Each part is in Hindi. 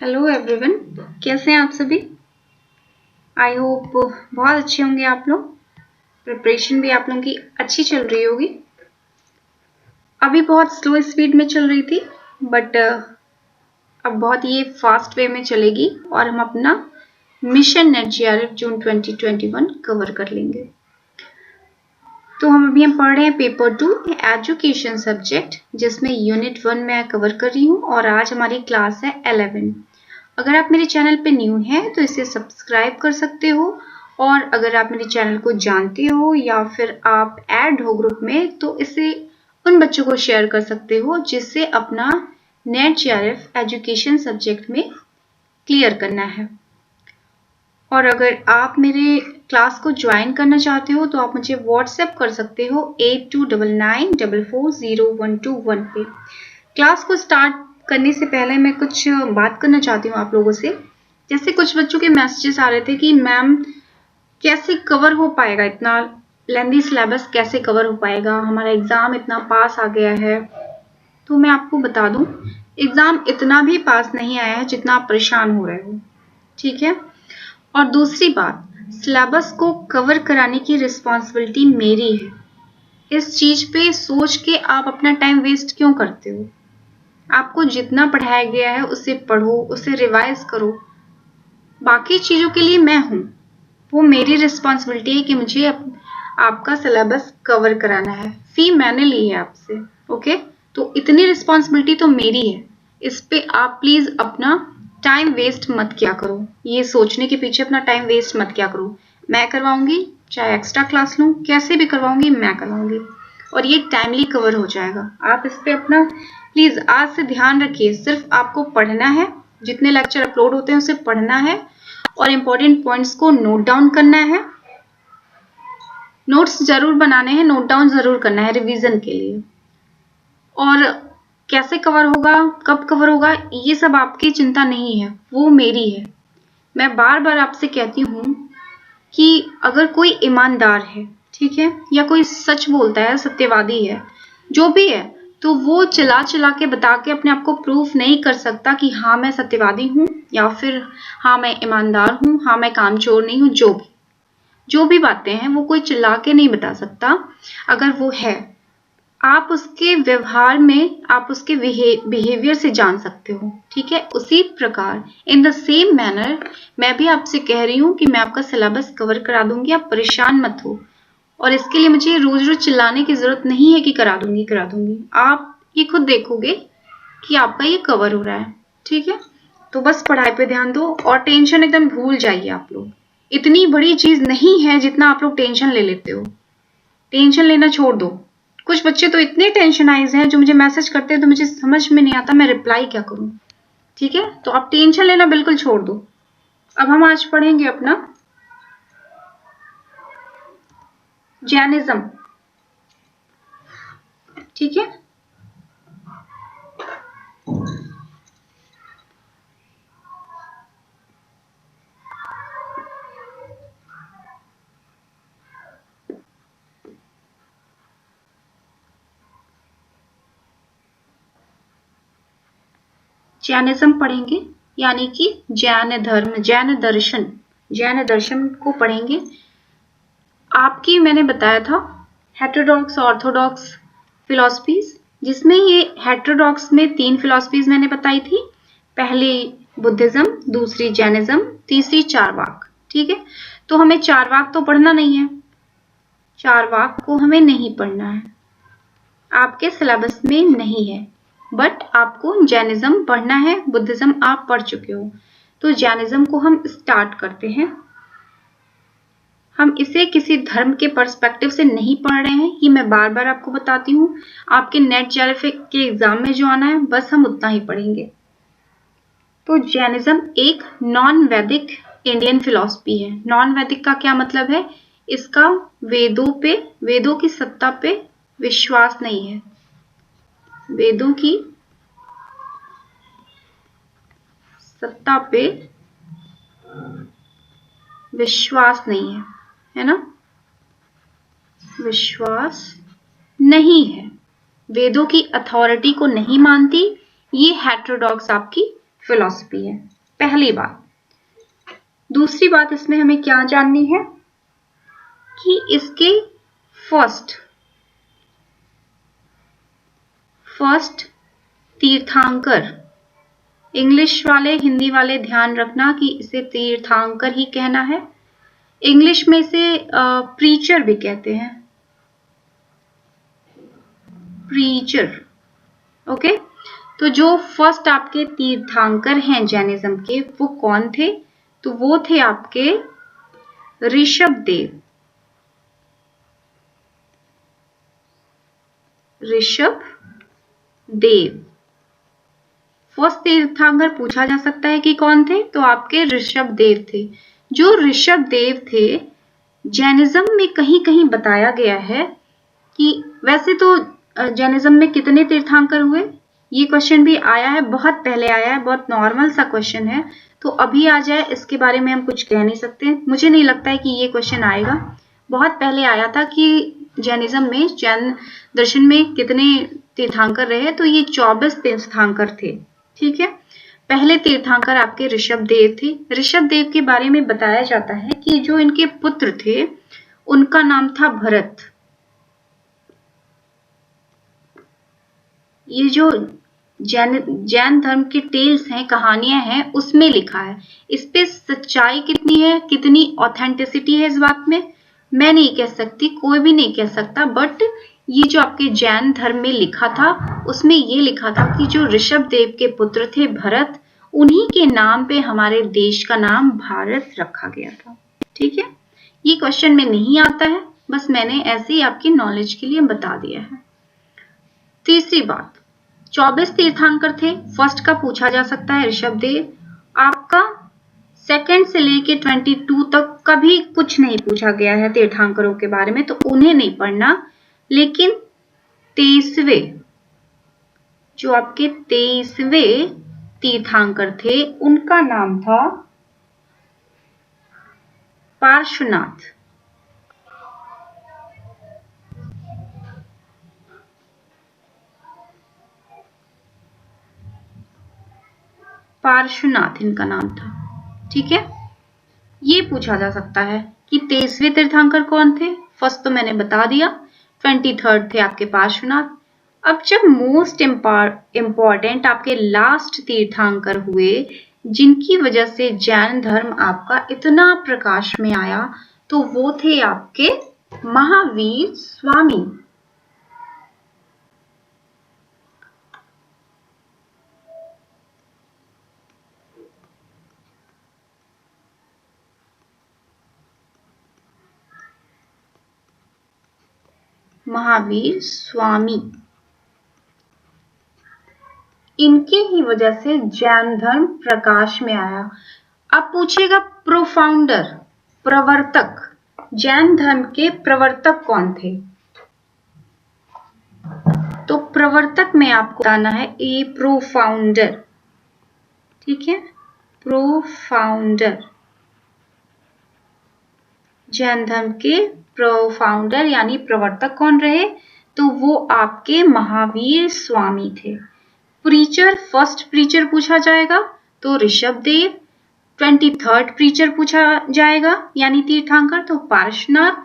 हेलो एवरीवन, कैसे हैं आप सभी। आई होप बहुत अच्छे होंगे आप लोग। प्रिपरेशन भी आप लोगों की अच्छी चल रही होगी। अभी बहुत स्लो स्पीड में चल रही थी बट अब बहुत ये फास्ट वे में चलेगी और हम अपना मिशन नेट जीआरएफ जून 2021 कवर कर लेंगे। तो हम पढ़ रहे हैं पेपर 2 एजुकेशन सब्जेक्ट, जिसमें यूनिट 1 मैं कवर कर रही हूँ और आज हमारी क्लास है 11। अगर आप मेरे चैनल पे न्यू हैं तो इसे सब्सक्राइब कर सकते हो, और अगर आप मेरे चैनल को जानते हो या फिर आप ऐड हो ग्रुप में तो इसे उन बच्चों को शेयर कर सकते हो जिससे अपना नेट जीआरएफ एजुकेशन सब्जेक्ट में क्लियर करना है। और अगर आप मेरे क्लास को ज्वाइन करना चाहते हो तो आप मुझे व्हाट्सएप कर सकते हो 8299440121 पे। क्लास को स्टार्ट करने से पहले मैं कुछ बात करना चाहती हूँ आप लोगों से। जैसे कुछ बच्चों के मैसेजेस आ रहे थे कि मैम कैसे कवर हो पाएगा, इतना लेंथी सिलेबस कैसे कवर हो पाएगा, हमारा एग्जाम इतना पास आ गया है। तो मैं आपको बता दूं, एग्जाम इतना भी पास नहीं आया है जितना आप परेशान हो रहे हो, ठीक है। और दूसरी बात, सिलेबस को कवर कराने की रिस्पॉन्सिबिलिटी मेरी है। इस चीज पे सोच के आप अपना टाइम वेस्ट क्यों करते हो। आपको जितना पढ़ाया गया है उसे पढ़ो, उसे रिवाइज करो। बाकी चीजों के लिए मैं हूं, वो मेरी रिस्पॉन्सिबिलिटी है कि मुझे आपका सिलेबस कवर कराना है। फी मैंने ली है आपसे, ओके। तो इतनी रिस्पॉन्सिबिलिटी तो मेरी है, इस पे आप प्लीज अपना टाइम वेस्ट मत किया करो। ये सोचने के पीछे अपना टाइम वेस्ट मत किया करो। मैं करवाऊंगी, चाहे एक्स्ट्रा क्लास लूं, कैसे भी करवाऊंगी, मैं करवाऊंगी और ये टाइमली कवर हो जाएगा। आप इस पे अपना प्लीज आज से ध्यान रखिए। सिर्फ आपको पढ़ना है, जितने लेक्चर अपलोड होते हैं उसे पढ़ना है और इंपॉर्टेंट पॉइंट्स को नोट डाउन करना है। नोट्स जरूर बनाने हैं, नोट डाउन जरूर करना है रिवीजन के लिए। और कैसे कवर होगा, कब कवर होगा, ये सब आपकी चिंता नहीं है, वो मेरी है। मैं बार बार आपसे कहती हूँ कि अगर कोई ईमानदार है, ठीक है, या कोई सच बोलता है, सत्यवादी है, जो भी है, तो वो चिल्ला चिल्ला के बता के अपने आप को प्रूफ नहीं कर सकता कि हाँ मैं सत्यवादी हूँ या फिर हाँ मैं ईमानदार हूँ, हाँ मैं कामचोर नहीं हूँ। जो भी बातें हैं वो कोई चिल्ला के नहीं बता सकता। अगर वो है, आप उसके व्यवहार में, आप उसके बिहेवियर से जान सकते हो, ठीक है। उसी प्रकार इन द सेम मैनर मैं भी आपसे कह रही हूँ कि मैं आपका सिलेबस कवर करा दूंगी, आप परेशान मत हो। और इसके लिए मुझे रोज रोज चिल्लाने की जरूरत नहीं है कि करा दूंगी। आप ये खुद देखोगे कि आपका ये कवर हो रहा है, ठीक है। तो बस पढ़ाई पे ध्यान दो और टेंशन एकदम भूल जाइए। आप लोग, इतनी बड़ी चीज नहीं है जितना आप लोग टेंशन ले लेते हो। टेंशन लेना छोड़ दो। कुछ बच्चे तो इतने टेंशनाइज हैं जो मुझे मैसेज करते हैं तो मुझे समझ में नहीं आता मैं रिप्लाई क्या करूं, ठीक है। तो आप टेंशन लेना बिल्कुल छोड़ दो। अब हम आज पढ़ेंगे अपना जैनिज्म, ठीक है। जैनिज्म पढ़ेंगे, यानी कि जैन धर्म, जैन दर्शन को पढ़ेंगे। आपकी मैंने बताया था हेटेरोडॉक्स ऑर्थोडॉक्स फिलॉसफीज, जिसमें ये हेटेरोडॉक्स में 3 फिलॉसफीज मैंने बताई थी। पहली बुद्धिज्म, दूसरी जैनिज्म, तीसरी चारवाक, ठीक है। तो हमें चारवाक तो पढ़ना नहीं है, चारवाक को हमें नहीं पढ़ना है, आपके सिलेबस में नहीं है। बट आपको जैनिज्म पढ़ना है, बुद्धिज्म आप पढ़ चुके हो। तो जैनिज्म को हम स्टार्ट करते हैं। हम इसे किसी धर्म के पर्सपेक्टिव से नहीं पढ़ रहे हैं, ये मैं बार बार आपको बताती हूँ। आपके नेट जीआरएफ के एग्जाम में जो आना है बस हम उतना ही पढ़ेंगे। तो जैनिज्म एक नॉन वैदिक इंडियन फिलॉसफी है। नॉन वैदिक का क्या मतलब है, इसका वेदों की सत्ता पे विश्वास नहीं है। वेदों की सत्ता पे विश्वास नहीं है, है ना, विश्वास नहीं है, वेदों की अथॉरिटी को नहीं मानती। ये हेटेरोडॉक्स आपकी फिलॉसफी है। पहली बात। दूसरी बात इसमें हमें क्या जाननी है कि इसके फर्स्ट तीर्थंकर, इंग्लिश वाले हिंदी वाले ध्यान रखना कि इसे तीर्थंकर ही कहना है। इंग्लिश में इसे प्रीचर भी कहते हैं, प्रीचर। ओके, तो जो फर्स्ट आपके तीर्थंकर हैं जैनिज्म के, वो कौन थे? तो वो थे आपके ऋषभदेव। ऋषभदेव फर्स्ट तीर्थंकर पूछा जा सकता है कि कौन थे, तो आपके ऋषभदेव थे। जो ऋषभदेव थे, जैनिज्म में कहीं कहीं बताया गया है कि वैसे तो जैनिज्म में कितने तीर्थंकर हुए, ये क्वेश्चन भी आया है, बहुत पहले आया है, बहुत नॉर्मल सा क्वेश्चन है, तो अभी आ जाए इसके बारे में हम कुछ कह नहीं सकते। मुझे नहीं लगता है कि ये क्वेश्चन आएगा। बहुत पहले आया था कि जैनिज्म में, जैन दर्शन में कितने तीर्थंकर रहे, तो ये 24 तीर्थंकर थे। ठीक है, पहले तीर्थंकर आपके ऋषभदेव थे। ऋषभदेव के बारे में बताया जाता है कि जो इनके पुत्र थे उनका नाम था भरत। ये जो जैन धर्म के टेल्स हैं, कहानियां हैं, उसमें लिखा है। इस पे सच्चाई कितनी है, कितनी ऑथेंटिसिटी है इस बात में, मैं नहीं कह सकती, कोई भी नहीं कह सकता। बट ये जो आपके जैन धर्म में लिखा था, उसमें ये लिखा था कि जो ऋषभदेव के पुत्र थे भरत, उन्हीं के नाम पे हमारे देश का नाम भारत रखा गया था। ठीक है, ये क्वेश्चन में नहीं आता है, बस मैंने ऐसे ही आपकी नॉलेज के लिए बता दिया है। तीसरी बात, 24 तीर्थंकर थे, फर्स्ट का पूछा जा सकता है ऋषभदेव। आपका सेकंड से लेके 22 तक कभी कुछ नहीं पूछा गया है तीर्थंकरों के बारे में, तो उन्हें नहीं पढ़ना। लेकिन 23वें, जो आपके 23वें तीर्थंकर थे, उनका नाम था पार्श्वनाथ। पार्श्वनाथ इनका नाम था। ठीक है, ये पूछा जा सकता है कि 23वें तीर्थंकर कौन थे। फर्स्ट तो मैंने बता दिया, 23rd थे आपके पार्श्वनाथ। अब जब मोस्ट इंपॉर्टेंट आपके लास्ट तीर्थंकर हुए, जिनकी वजह से जैन धर्म आपका इतना प्रकाश में आया, तो वो थे आपके महावीर स्वामी। महावीर स्वामी, इनके ही वजह से जैन धर्म प्रकाश में आया। अब पूछेगा प्रोफाउंडर, प्रवर्तक, जैन धर्म के प्रवर्तक कौन थे? तो प्रवर्तक में आपको बताना है ए प्रोफाउंडर। ठीक है, प्रोफाउंडर, जैन धर्म के प्रोफाउंडर यानी प्रवर्तक कौन रहे? तो वो आपके महावीर स्वामी थे। प्रीचर, फर्स्ट प्रीचर पूछा जाएगा तो ऋषभदेव। 23rd प्रीचर पूछा जाएगा यानी तीर्थंकर, तो पार्श्वनाथ।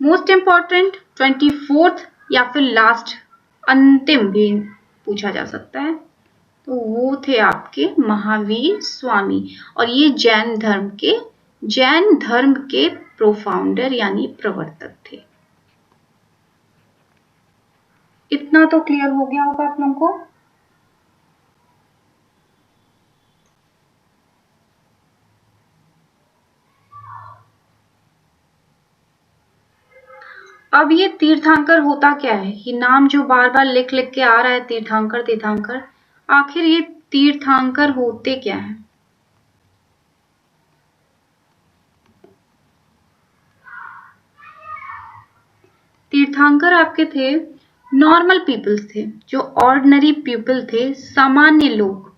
मोस्ट इंपॉर्टेंट 24th या फिर लास्ट, अंतिम भी पूछा जा सकता है, तो वो थे आपके महावीर स्वामी। और ये जैन धर्म के प्रोफाउंडर यानी प्रवर्तक थे। इतना तो क्लियर हो गया होगा आप लोगों को। अब ये तीर्थंकर होता क्या है? ये नाम जो बार बार लिख लिख के आ रहा है, तीर्थंकर तीर्थंकर, आखिर ये तीर्थंकर होते क्या है? तीर्थंकर आपके थे नॉर्मल पीपल्स थे, जो ऑर्डिनरी पीपल थे, सामान्य लोग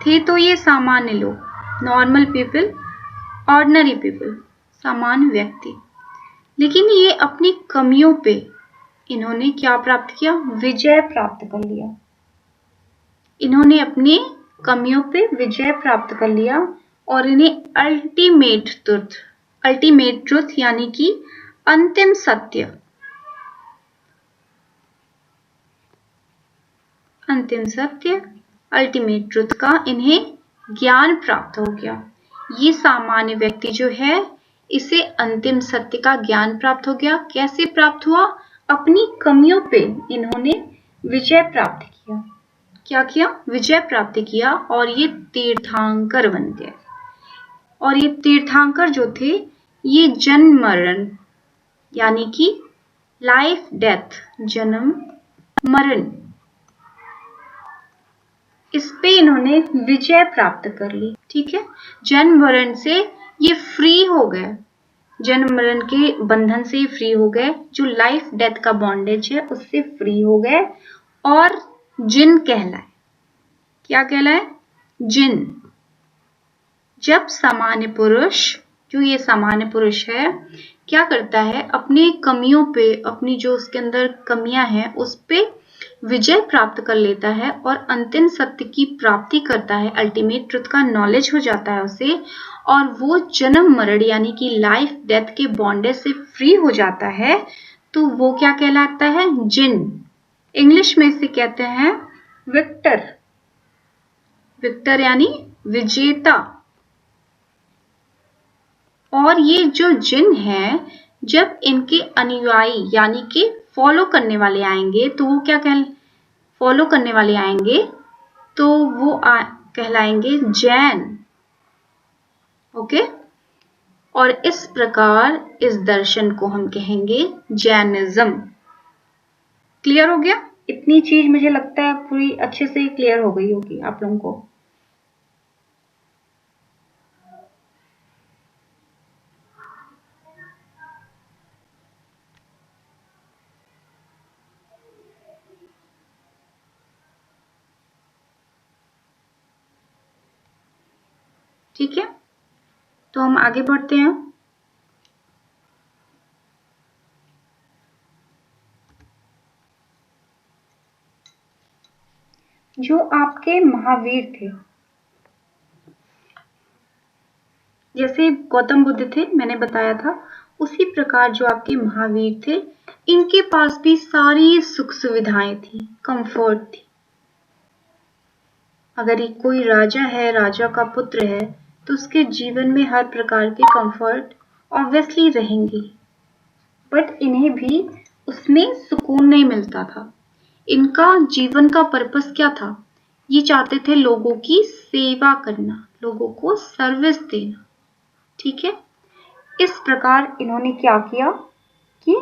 थे। तो ये सामान्य लोग, नॉर्मल पीपल, ऑर्डिनरी पीपल, सामान्य व्यक्ति। लेकिन ये अपनी कमियों पे इन्होंने क्या प्राप्त किया? विजय प्राप्त कर लिया। इन्होंने अपनी कमियों पे विजय प्राप्त कर लिया और इन्हें अल्टीमेट ट्रुथ यानी कि अंतिम सत्य, अल्टीमेट ट्रुथ का इन्हें ज्ञान प्राप्त हो गया। ये सामान्य व्यक्ति जो है, इसे अंतिम सत्य का ज्ञान प्राप्त हो गया। कैसे प्राप्त हुआ? अपनी कमियों पे इन्होंने विजय प्राप्त किया। क्या किया? विजय प्राप्त किया और ये तीर्थंकर बन गए। और ये तीर्थंकर जो थे, ये जन्म मरण यानी कि लाइफ डेथ, जन्म मरण, इस पे इन्होंने विजय प्राप्त कर ली। ठीक है, जन्म मरण से ये फ्री हो गए, जन्म मरण के बंधन से फ्री हो गए, जो लाइफ डेथ का बॉन्डेज है उससे फ्री हो गए और जिन कहलाए। क्या कहलाए? जिन। जब सामान्य पुरुष, जो ये सामान्य पुरुष है, क्या करता है? अपनी कमियों पे, अपनी जो उसके अंदर कमियां हैं उस पे विजय प्राप्त कर लेता है और अंतिम सत्य की प्राप्ति करता है, अल्टीमेट ट्रुथ का नॉलेज हो जाता है उसे, और वो जन्म मरण यानी कि लाइफ डेथ के बॉन्डेज से फ्री हो जाता है, तो वो क्या कहलाता है? जिन। इंग्लिश में इसे कहते हैं विक्टर। विक्टर यानी विजेता। और ये जो जिन है, जब इनके अनुयायी यानी कि फॉलो करने वाले आएंगे, तो वो क्या फॉलो करने वाले आएंगे तो वो कहलाएंगे जैन। ओके, और इस प्रकार इस दर्शन को हम कहेंगे जैनिज्म। क्लियर हो गया? इतनी चीज मुझे लगता है पूरी अच्छे से क्लियर हो गई होगी आप लोगों को। ठीक है, तो हम आगे बढ़ते हैं। जो आपके महावीर थे, जैसे गौतम बुद्ध थे, मैंने बताया था, उसी प्रकार जो आपके महावीर थे, इनके पास भी सारी सुख सुविधाएं थी, कंफर्ट थी। अगर कोई राजा है, राजा का पुत्र है, तो उसके जीवन में हर प्रकार के कंफर्ट ऑब्वियसली रहेंगे, बट इन्हें भी उसमें सुकून नहीं मिलता था। इनका जीवन का पर्पस क्या था? ये चाहते थे लोगों की सेवा करना, लोगों को सर्विस देना। ठीक है, इस प्रकार इन्होंने क्या किया कि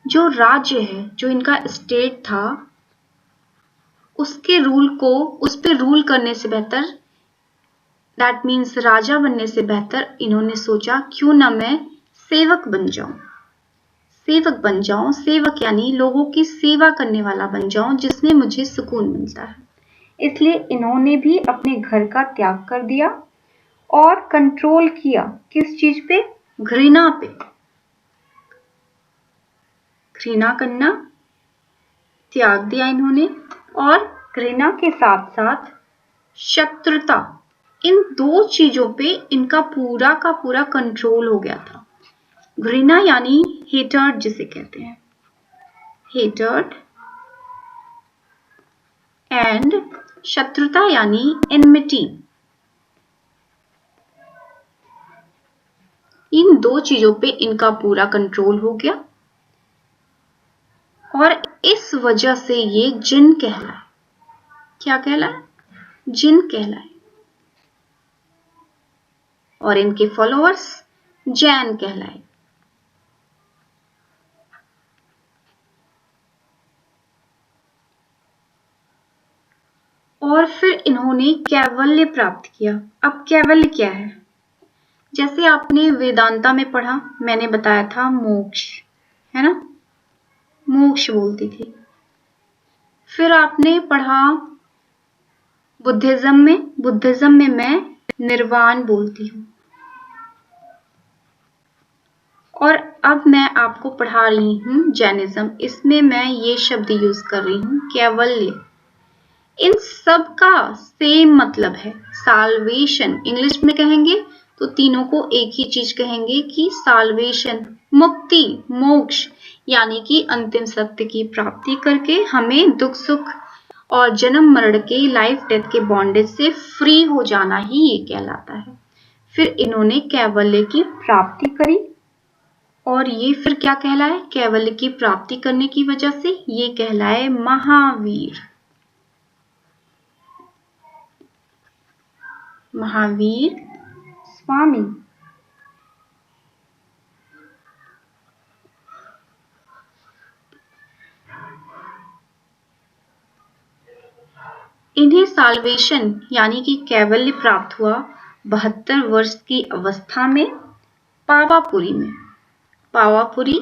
जो राज्य है, जो इनका स्टेट था, उसके रूल को, उस पर रूल करने से बेहतर, दैट मीन्स राजा बनने से बेहतर, इन्होंने सोचा क्यों ना मैं सेवक बन जाऊं। सेवक बन जाऊं, सेवक यानी लोगों की सेवा करने वाला बन जाऊं, जिसमें मुझे सुकून मिलता है। इसलिए इन्होंने भी अपने घर का त्याग कर दिया और कंट्रोल किया किस चीज पे? घृणा पे। घृणा करना त्याग दिया इन्होंने, और घृणा के साथ साथ शत्रुता, इन दो चीजों पे इनका पूरा का पूरा कंट्रोल हो गया था। घृणा यानी हेटर्ड जिसे कहते हैं, हेटर्ड, एंड शत्रुता यानी एनमिटी। इन दो चीजों पे इनका पूरा कंट्रोल हो गया और इस वजह से ये जिन कहलाए। क्या कहलाए? जिन कहलाए। और इनके फॉलोअर्स जैन कहलाए। और फिर इन्होंने कैवल्य प्राप्त किया। अब कैवल्य क्या है? जैसे आपने वेदांता में पढ़ा, मैंने बताया था मोक्ष, है ना, मोक्ष बोलती थी। फिर आपने पढ़ा बुद्धिज्म में मैं निर्वाण बोलती हूँ। और अब मैं आपको पढ़ा रही हूँ जैनिज्म, इसमें मैं ये शब्द यूज कर रही हूँ कैवल्य। इन सब का सेम मतलब है साल्वेशन। इंग्लिश में कहेंगे तो तीनों को एक ही चीज कहेंगे कि साल्वेशन, मुक्ति, मोक्ष, यानी कि अंतिम सत्य की प्राप्ति करके हमें दुख सुख और जन्म मरण के, लाइफ डेथ के बॉन्डेज से फ्री हो जाना ही ये कहलाता है। फिर इन्होंने कैवल्य की प्राप्ति करी और ये फिर क्या कहलाए? कैवल्य की प्राप्ति करने की वजह से ये कहलाए महावीर। महावीर स्वामी। इन्हें साल्वेशन यानी कि कैवल्य प्राप्त हुआ 72 वर्ष की अवस्था में पावापुरी में, पावापुरी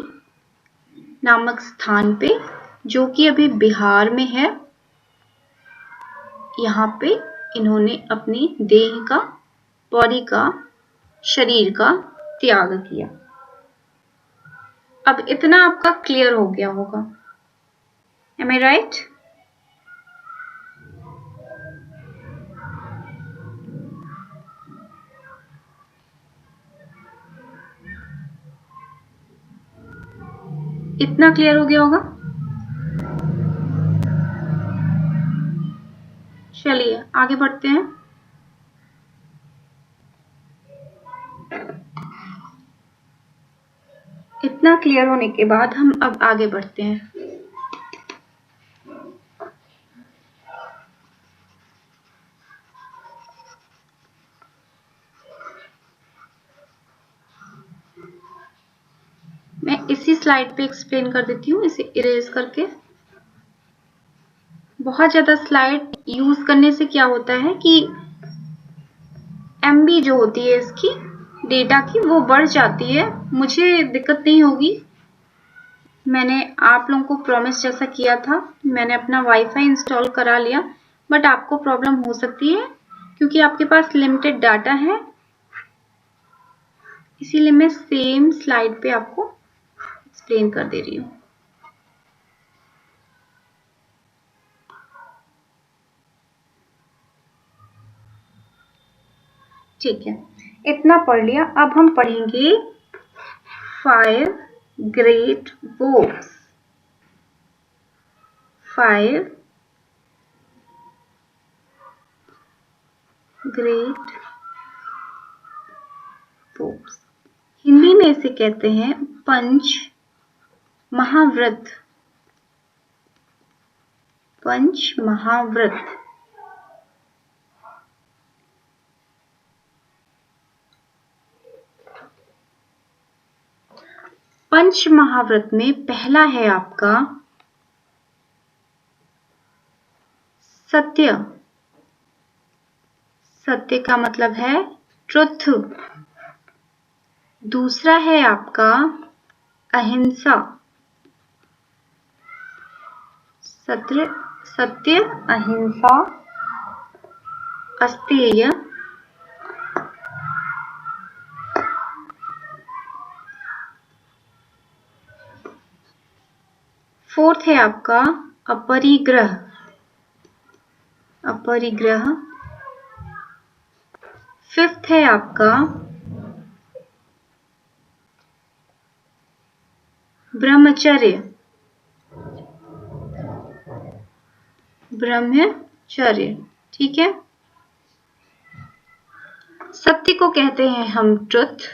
नामक स्थान पे, जो कि अभी बिहार में है। यहाँ पे इन्होंने अपनी देह का, बॉडी का, शरीर का त्याग किया। अब इतना आपका क्लियर हो गया होगा। Am I right? इतना क्लियर हो गया होगा। चलिए आगे बढ़ते हैं। इतना क्लियर होने के बाद हम अब आगे बढ़ते हैं। मैं इसी स्लाइड पे एक्सप्लेन कर देती हूँ, इसे इरेज करके। बहुत ज्यादा स्लाइड यूज करने से क्या होता है कि MB जो होती है इसकी डेटा की वो बढ़ जाती है। मुझे दिक्कत नहीं होगी, मैंने आप लोगों को प्रॉमिस जैसा किया था, मैंने अपना वाईफाई इंस्टॉल करा लिया, बट आपको प्रॉब्लम हो सकती है क्योंकि आपके पास लिमिटेड डाटा है, इसीलिए मैं सेम स्लाइड पे आपको एक्सप्लेन कर दे रही हूँ। ठीक है, इतना पढ़ लिया। अब हम पढ़ेंगे 5 great verbs. 5 great verbs. Hindi में इसे कहते हैं पंच महाव्रत। पंच महाव्रत। पंच महाव्रत में पहला है आपका सत्य। सत्य का मतलब है ट्रुथ। दूसरा है आपका अहिंसा। सत्य, अहिंसा, अस्तेय। फोर्थ है आपका अपरिग्रह। अपरिग्रह। फिफ्थ है आपका ब्रह्मचर्य। ब्रह्मचर्य, ठीक है। सत्य को कहते हैं हम ट्रुथ,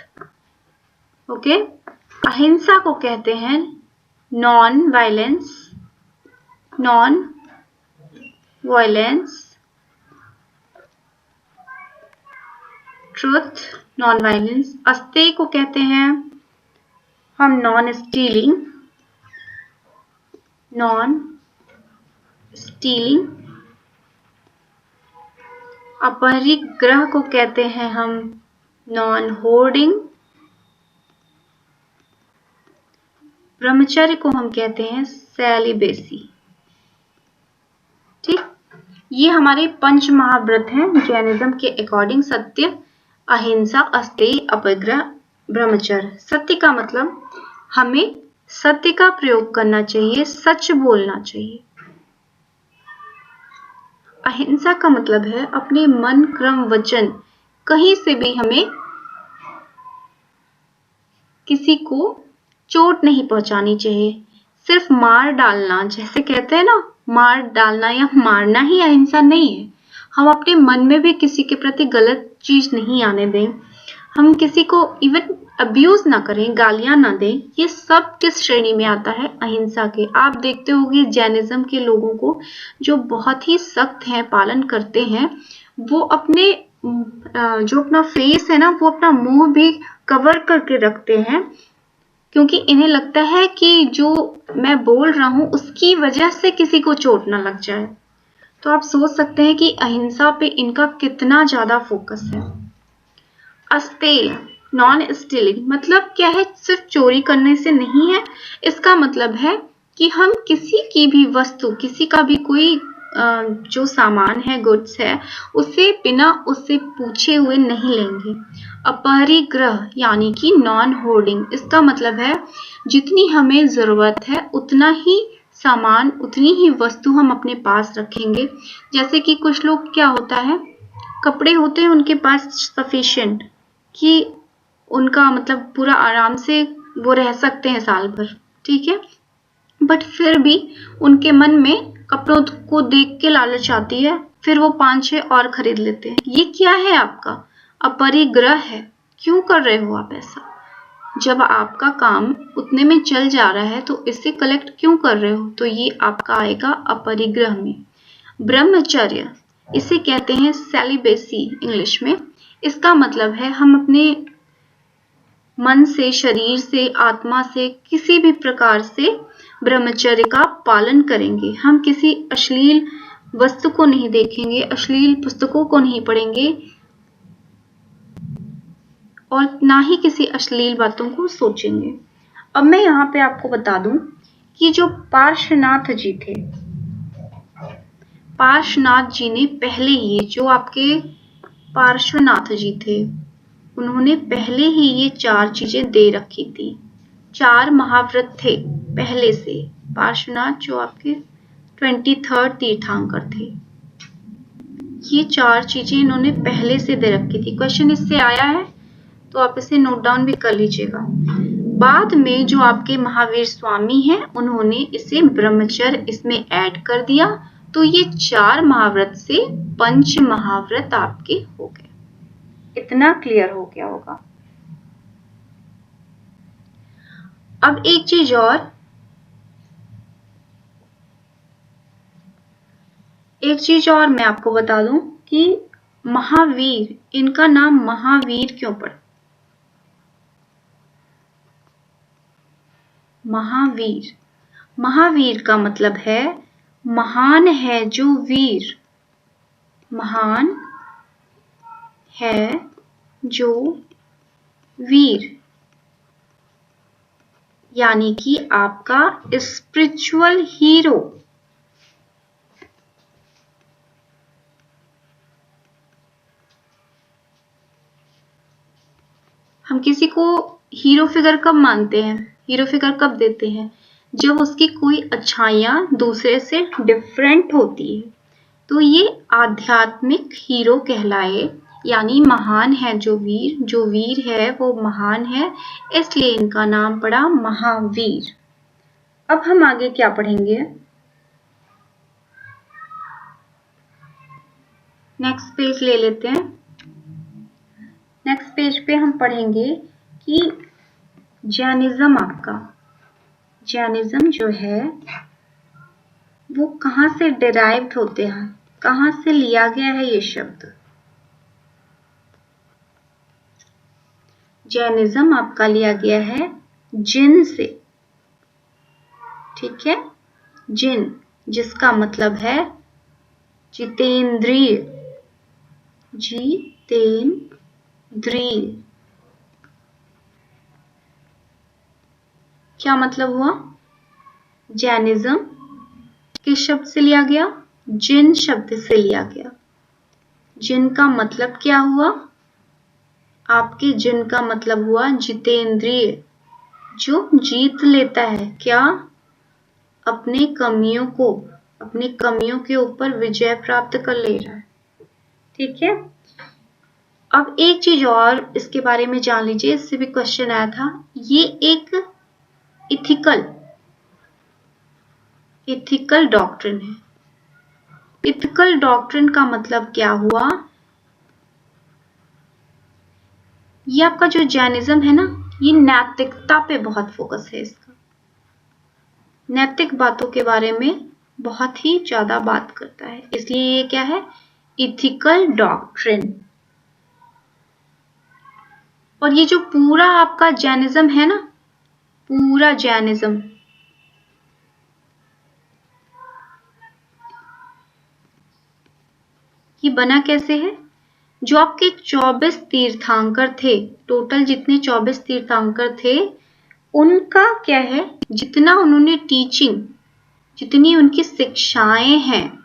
ओके। अहिंसा को कहते हैं non violence. Non violence, truth, non violence. अस्तेय को कहते हैं हम नॉन स्टीलिंग। Non stealing. अपरिग्रह को कहते हैं हम नॉन होर्डिंग। ब्रह्मचर्य को हम कहते हैं सेलिबेसी। ठीक, ये हमारे पंच महाव्रत हैं जैनिज्म के अकॉर्डिंग। सत्य, अहिंसा, अस्तेय, अपरिग्रह, ब्रह्मचर्य। सत्य का मतलब हमें सत्य का प्रयोग करना चाहिए, सच बोलना चाहिए। अहिंसा का मतलब है अपने मन, क्रम, वचन कहीं से भी हमें किसी को चोट नहीं पहुंचानी चाहिए। सिर्फ मार डालना, जैसे कहते हैं ना, मार डालना या मारना ही अहिंसा नहीं है। हम अपने मन में भी किसी के प्रति गलत चीज नहीं आने दें। हम किसी को इवन अब्यूज ना करें, गालियां ना दें। ये सब किस श्रेणी में आता है? अहिंसा के। आप देखते होंगे जैनिज्म के लोगों को जो बहुत ही सख्त हैं, पालन करते हैं, वो अपने जो अपना फेस है ना, वो अपना मुंह भी कवर करके रखते हैं, क्योंकि इन्हें लगता है कि जो मैं बोल रहा हूं उसकी वजह से किसी को चोट ना लग जाए। तो आप सोच सकते हैं कि अहिंसा पे इनका कितना ज्यादा फोकस है। अस्तेय, नॉन स्टीलिंग मतलब क्या है? सिर्फ चोरी करने से नहीं है। इसका मतलब है कि हम किसी की भी वस्तु, किसी का भी कोई जो सामान है, गुड्स है, उसे बिना उससे पूछे हुए नहीं लेंगे। अपरिग्रह यानी कि नॉन होर्डिंग, इसका मतलब है जितनी हमें जरूरत है उतना ही सामान, उतनी ही वस्तु हम अपने पास रखेंगे। जैसे कि कुछ लोग, क्या होता है, कपड़े होते हैं उनके पास सफिशिएंट कि उनका मतलब पूरा आराम से वो रह सकते हैं साल भर, ठीक है, बट फिर भी उनके मन में कपड़ों को देख के लालच आती है, फिर वो 5-6 और खरीद लेते हैं। ये क्या है? आपका अपरिग्रह है। क्यों कर रहे हो आप ऐसा? जब आपका काम उतने में चल जा रहा है तो इसे कलेक्ट क्यों कर रहे हो? तो ये आपका आएगा अपरिग्रह में। ब्रह्मचर्य, इसे कहते हैं सेलिबेसी इंग्लिश में। इसका मतलब है हम अपने मन से, शरीर से, आत्मा से, किसी भी प्रकार से ब्रह्मचर्य का पालन करेंगे। हम किसी अश्लील वस्तु को नहीं देखेंगे, अश्लील पुस्तकों को नहीं पढ़ेंगे और ना ही किसी अश्लील बातों को सोचेंगे। अब मैं यहाँ पे आपको बता दूं कि जो पार्श्वनाथ जी थे, पार्श्वनाथ जी ने पहले ही, जो आपके पार्श्वनाथ जी थे, उन्होंने पहले ही ये 4 चीजें दे रखी थी। 4 महाव्रत थे पहले से। पार्श्वनाथ जो आपके 23rd तीर्थंकर थे, ये 4 चीजें इन्होंने पहले से दे रखी थी। क्वेश्चन इससे आया है तो आप इसे नोट डाउन भी कर लीजिएगा। बाद में जो आपके महावीर स्वामी हैं, उन्होंने इसे ब्रह्मचर्य इसमें ऐड कर दिया, तो ये 4 महाव्रत से 5 महाव्रत आपके हो गए। इतना क्लियर हो गया होगा। अब एक चीज और मैं आपको बता दूं कि महावीर, इनका नाम महावीर क्यों पड़ा? महावीर, महावीर का मतलब है महान है जो वीर, महान है जो वीर, यानी कि आपका स्पिरिचुअल हीरो। हम किसी को हीरो फिगर कब मानते हैं, हीरो फिगर कब देते हैं? जब उसकी कोई अच्छाइयां दूसरे से डिफरेंट होती है, तो ये आध्यात्मिक हीरो कहलाए। यानी महान है जो वीर है वो महान है, इसलिए इनका नाम पड़ा महावीर। अब हम आगे क्या पढ़ेंगे? नेक्स्ट पेज ले लेते हैं। नेक्स्ट पेज पे हम पढ़ेंगे कि जैनिज्म, आपका जैनिज्म जो है वो कहाँ से डिराइव्ड होते हैं, कहाँ से लिया गया है ये शब्द? जैनिज्म आपका लिया गया है जिन से, ठीक है, जिन, जिसका मतलब है जितेंद्रिय, जितेंद्रिय। क्या मतलब हुआ? जैनिज्म किस शब्द से लिया गया? जिन शब्द से लिया गया। जिन का मतलब क्या हुआ? आपके जिन का मतलब हुआ जितेंद्रिय, जो जीत लेता है क्या? अपने कमियों को, अपनी कमियों के ऊपर विजय प्राप्त कर ले रहा है। ठीक है, अब एक चीज और इसके बारे में जान लीजिए, इससे भी क्वेश्चन आया था। ये एक इथिकल डॉक्ट्रिन है। इथिकल डॉक्ट्रिन का मतलब क्या हुआ? ये आपका जो जैनिज्म है ना, ये नैतिकता पे बहुत फोकस है इसका। नैतिक बातों के बारे में बहुत ही ज्यादा बात करता है, इसलिए ये क्या है? Ethical doctrine. और ये जो पूरा आपका जैनिज्म है ना, पूरा जैनिज्म, ये बना कैसे है? जो आपके 24 तीर्थंकर थे, टोटल जितने 24 तीर्थंकर थे, उनका क्या है, जितना उन्होंने टीचिंग, जितनी उनकी शिक्षाएं हैं,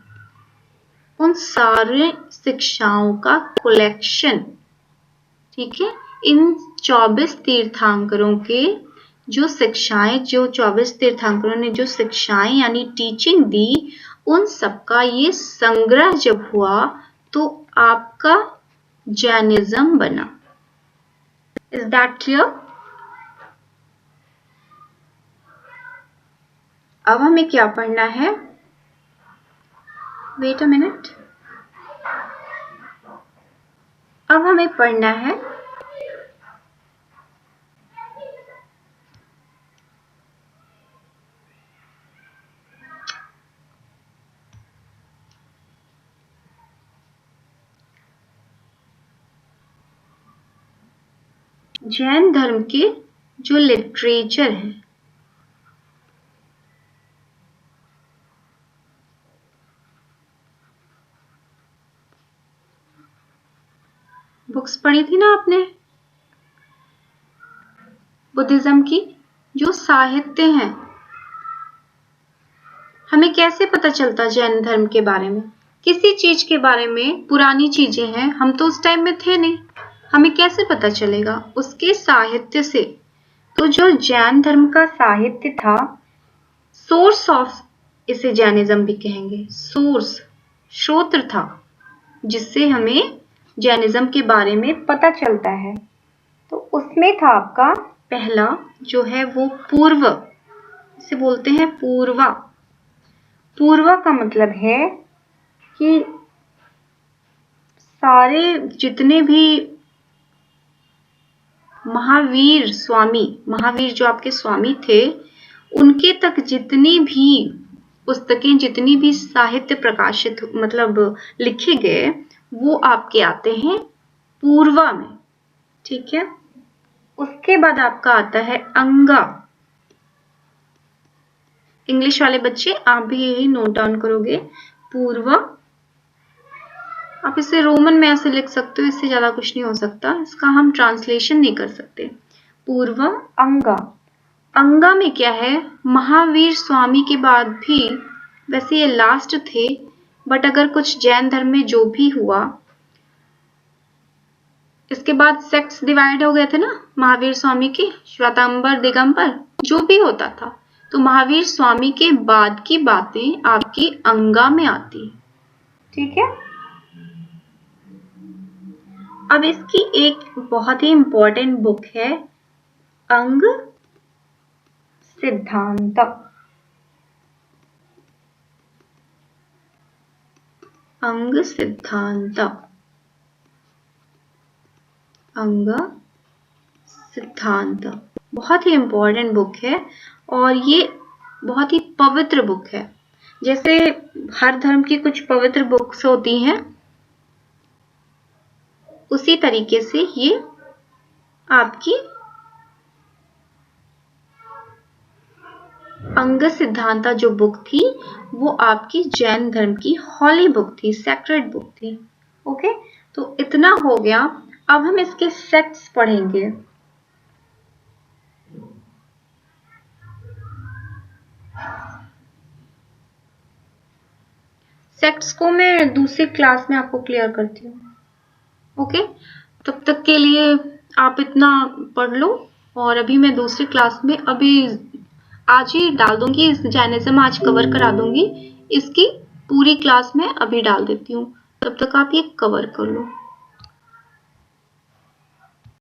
उन सारे शिक्षाओं का कलेक्शन, ठीक है, इन 24 तीर्थंकरों के जो शिक्षाएं, जो 24 तीर्थंकरों ने जो शिक्षाएं यानी टीचिंग दी, उन सबका ये संग्रह जब हुआ तो आपका जैनिज्म बना। Is that clear? अब हमें क्या पढ़ना है? Wait a minute. अब हमें पढ़ना है जैन धर्म के जो लिटरेचर है। बुक्स पढ़ी थी ना आपने बुद्धिज्म की? जो साहित्य हैं, हमें कैसे पता चलता जैन धर्म के बारे में? किसी चीज के बारे में, पुरानी चीजें हैं, हम तो उस टाइम में थे नहीं, हमें कैसे पता चलेगा? उसके साहित्य से। तो जो जैन धर्म का साहित्य था, सोर्स ऑफ, इसे जैनिज्म भी कहेंगे, सोर्स, स्रोत था, जिससे हमें जैनिज्म के बारे में पता चलता है। तो उसमें था आपका पहला जो है वो पूर्व, इसे बोलते हैं पूर्वा। पूर्वा का मतलब है कि सारे जितने भी महावीर स्वामी, महावीर जो आपके स्वामी थे, उनके तक जितनी भी पुस्तकें, जितनी भी साहित्य प्रकाशित मतलब लिखे गए, वो आपके आते हैं पूर्वा में। ठीक है, उसके बाद आपका आता है अंगा। इंग्लिश वाले बच्चे आप भी यही नोट डाउन करोगे, पूर्वा। आप इसे रोमन में ऐसे लिख सकते हो, इससे ज्यादा कुछ नहीं हो सकता, इसका हम ट्रांसलेशन नहीं कर सकते। पूर्वा अंगा। अंगा में क्या है? महावीर स्वामी के बाद भी, वैसे ये लास्ट थे, बट अगर कुछ जैन धर्म में जो भी हुआ, इसके बाद सेक्ट्स डिवाइड हो गए थे ना महावीर स्वामी के, श्वेतांबर, दिगंबर, जो भी होता था, तो महावीर स्वामी के बाद की बातें आपकी अंगा में आती। ठीक है, अब इसकी एक बहुत ही इंपॉर्टेंट बुक है अंग सिद्धांत। अंग सिद्धांत, अंग सिद्धांत बहुत ही इंपॉर्टेंट बुक है, और ये बहुत ही पवित्र बुक है। जैसे हर धर्म की कुछ पवित्र बुक्स होती हैं, उसी तरीके से ये आपकी अंग सिद्धांता जो बुक थी, वो आपकी जैन धर्म की हॉली बुक थी, सैक्रेड बुक थी। ओके, तो इतना हो गया। अब हम इसके सेक्ट्स पढ़ेंगे। सेक्ट्स को मैं दूसरी क्लास में आपको क्लियर करती हूँ। ओके, तब तक के लिए आप इतना पढ़ लो, और अभी मैं दूसरी क्लास में अभी आज ही डाल दूंगी, जैनिज्म आज कवर करा दूंगी। इसकी पूरी क्लास में अभी डाल देती हूँ, तब तक आप ये कवर कर लो।